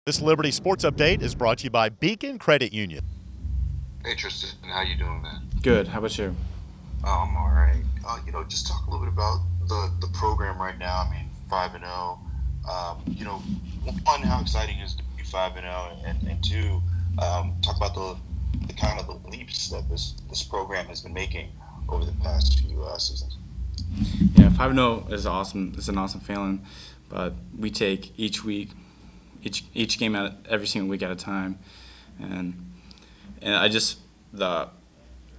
This Liberty Sports Update is brought to you by Beacon Credit Union. Hey Tristan, how you doing, man? Good. How about you? I'm all right. Just talk a little bit about the program right now. I mean, 5-0. One, how exciting is it to be 5-0, and two, talk about the kind of the leaps that this program has been making over the past few seasons. Yeah, 5-0 is awesome. It's an awesome feeling, but we take each week, each game at every single week at a time, and I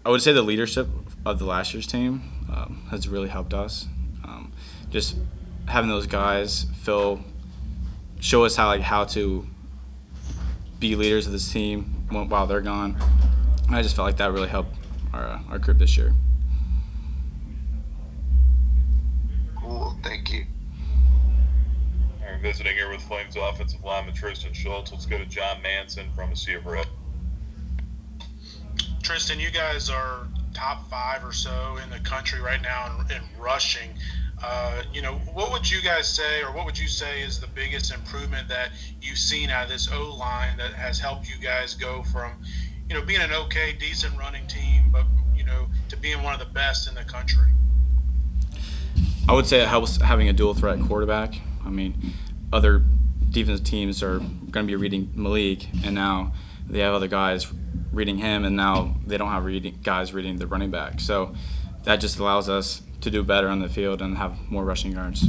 would say the leadership of the last year's team has really helped us. Just having those guys show us how to be leaders of this team while they're gone. I just felt like that really helped our group this year. Cool, thank you. We're visiting here with Flames offensive lineman Tristan Schultz. Let's go to John Manson from a Sea of Red. Tristan, you guys are top 5 or so in the country right now in rushing. What would you guys say, or what would you say is the biggest improvement that you've seen out of this O-line that has helped you guys go from, being an okay, decent running team, but, to being one of the best in the country? I would say it helps having a dual threat quarterback. I mean, other defensive teams are going to be reading Malik, and now they have other guys reading him, and now they don't have guys reading the running back. So that just allows us to do better on the field and have more rushing yards.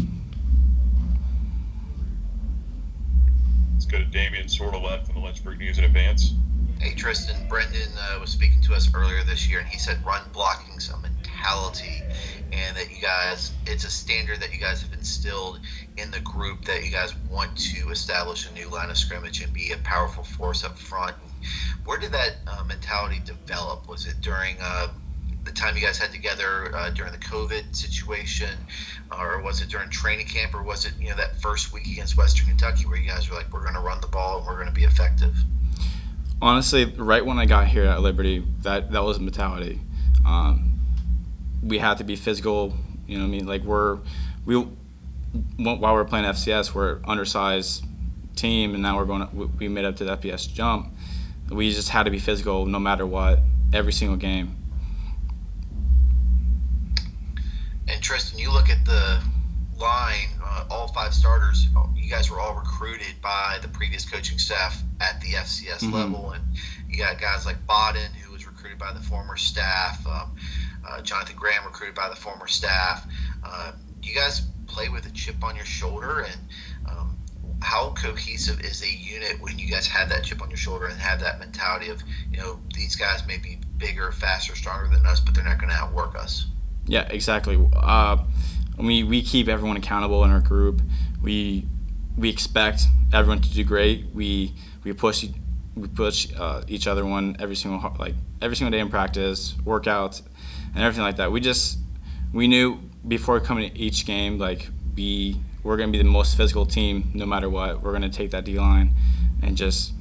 Let's go to Damian Sordelett from the Lynchburg News and Advance. Hey Tristan, Brendan was speaking to us earlier this year, and he said run blocking's a mentality, and that you guys, it's a standard that you guys have instilled in the group, that you guys want to establish a new line of scrimmage and be a powerful force up front. Where did that mentality develop? Was it during the time you guys had together during the COVID situation, or was it during training camp, or was it that first week against Western Kentucky where you guys were like, we're going to run the ball and we're going to be effective? Honestly, right when I got here at Liberty, that was a mentality. We had to be physical. Like while we're playing FCS, we're an undersized team, and now we made up to the FBS jump. We just had to be physical no matter what, every single game. And Tristan, you look at the line, all 5 starters, you guys were all recruited by the previous coaching staff at the FCS level, and you got guys like Bodden, who was recruited by the former staff, Jonathan Graham recruited by the former staff. You guys play with a chip on your shoulder, and how cohesive is a unit when you guys have that chip on your shoulder and have that mentality of, these guys may be bigger, faster, stronger than us, but they're not going to outwork us? Yeah, exactly. We keep everyone accountable in our group. We expect everyone to do great. We push each other every single day in practice, workouts, and everything like that. We knew before coming to each game, we're going to be the most physical team no matter what. We're going to take that D-line and just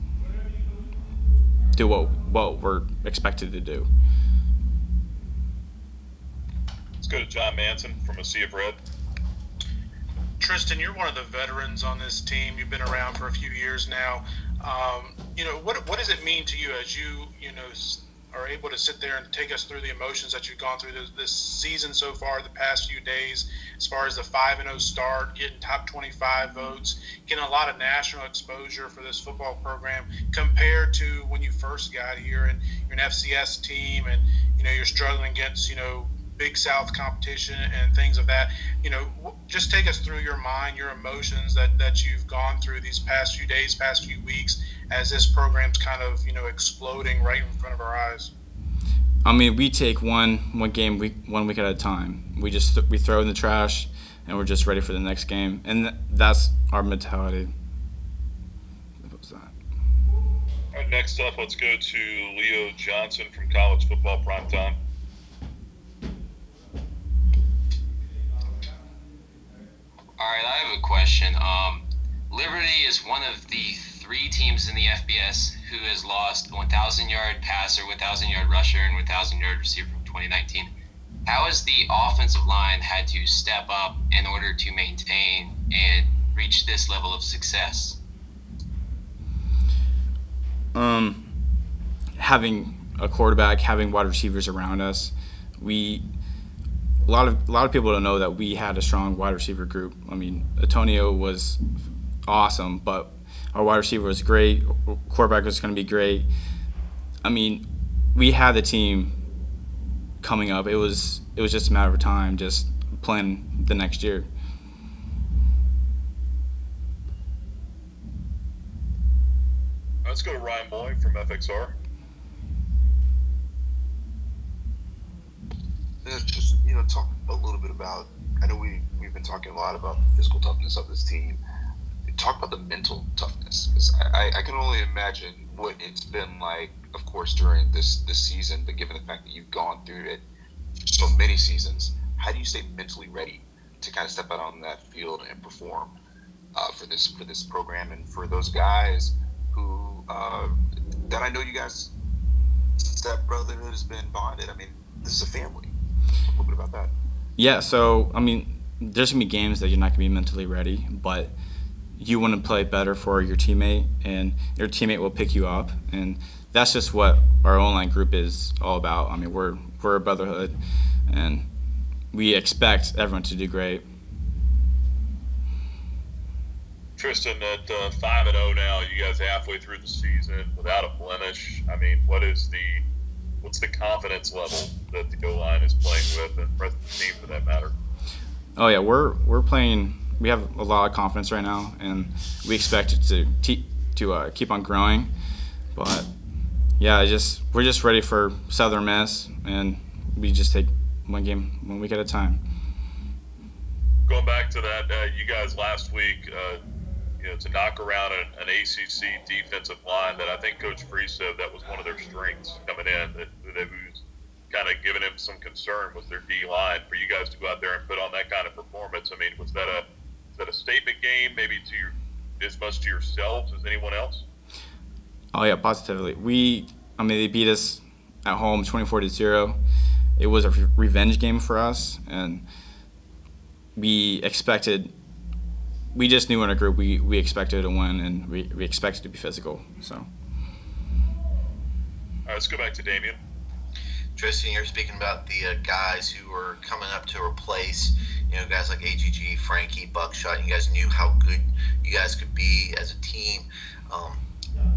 do what we're expected to do. Let's go to John Manson from a Sea of Red. Tristan, you're one of the veterans on this team. You've been around for a few years now. What does it mean to you as you are able to sit there and take us through the emotions that you've gone through this season so far, the past few days, as far as the 5-0 start, getting top 25 votes, getting a lot of national exposure for this football program compared to when you first got here, and you're an FCS team, and you're struggling against Big South competition and things of that. Just take us through your mind, your emotions that you've gone through these past few days, past few weeks, as this program's kind of exploding right in front of our eyes. I mean, we take one game one week at a time. We throw it in the trash, and we're just ready for the next game, and that's our mentality. What was that? All right, next up, let's go to Leo Johnson from College Football Primetime. All right, I have a question. Liberty is one of the 3 teams in the FBS who has lost a 1,000-yard passer, 1,000-yard rusher, and 1,000-yard receiver from 2019. How has the offensive line had to step up in order to maintain and reach this level of success? Having a quarterback, having wide receivers around us, a lot of people don't know that we had a strong wide receiver group. I mean, Antonio was awesome, but our wide receiver was great. Quarterback was going to be great. I mean, we had the team coming up. It was just a matter of time, just playing the next year. Let's go to Ryan Boy from FXR. Just talk a little bit about. I know we've been talking a lot about the physical toughness of this team. Talk about the mental toughness, because I can only imagine what it's been like, of course, during this season. But given the fact that you've gone through it for so many seasons, how do you stay mentally ready to kind of step out on that field and perform for this program and for those guys who that I know you guys, that brotherhood has been bonded. I mean, this is a family. Talk a little bit about that. Yeah, so, I mean, there's going to be games that you're not going to be mentally ready, but you want to play better for your teammate, and your teammate will pick you up. And that's just what our online group is all about. I mean, we're a brotherhood, and we expect everyone to do great. Tristan, at 5-0 now, you guys halfway through the season without a blemish. I mean, what's the confidence level that the O-line is playing with, and the rest of the team for that matter? Oh yeah, we're playing. We have a lot of confidence right now, and we expect it to keep on growing. But yeah, we're just ready for Southern Miss, and we just take one game, 1 week at a time. Going back to that, you guys last week, to knock around an ACC defensive line that I think Coach Free said that was one of their strengths coming in, that was kind of giving him some concern was their D-line. For you guys to go out there and put on that kind of performance, I mean, was that a statement game, maybe as much to yourselves as anyone else? Oh yeah, positively. They beat us at home 24-0. It was a revenge game for us, and we just knew in our group we expected to win, and we expected to be physical. So. All right, let's go back to Damien. Tristan, you're speaking about the guys who were coming up to replace, guys like AGG, Frankie, Buckshot. You guys knew how good you guys could be as a team.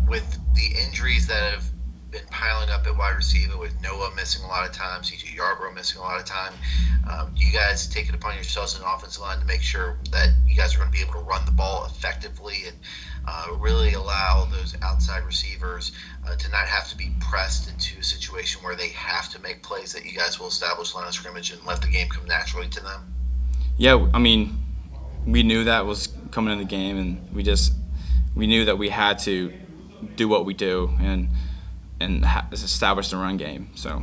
With the injuries that have been piling up at wide receiver, with Noah missing a lot of time, CJ Yarbrough missing a lot of time, do you guys take it upon yourselves in the offensive line to make sure that you guys are going to be able to run the ball effectively and really allow those outside receivers to not have to be pressed into a situation where they have to make plays, that you guys will establish line of scrimmage and let the game come naturally to them? Yeah, I mean, we knew that was coming in the game, and we knew that we had to do what we do and establish the run game. So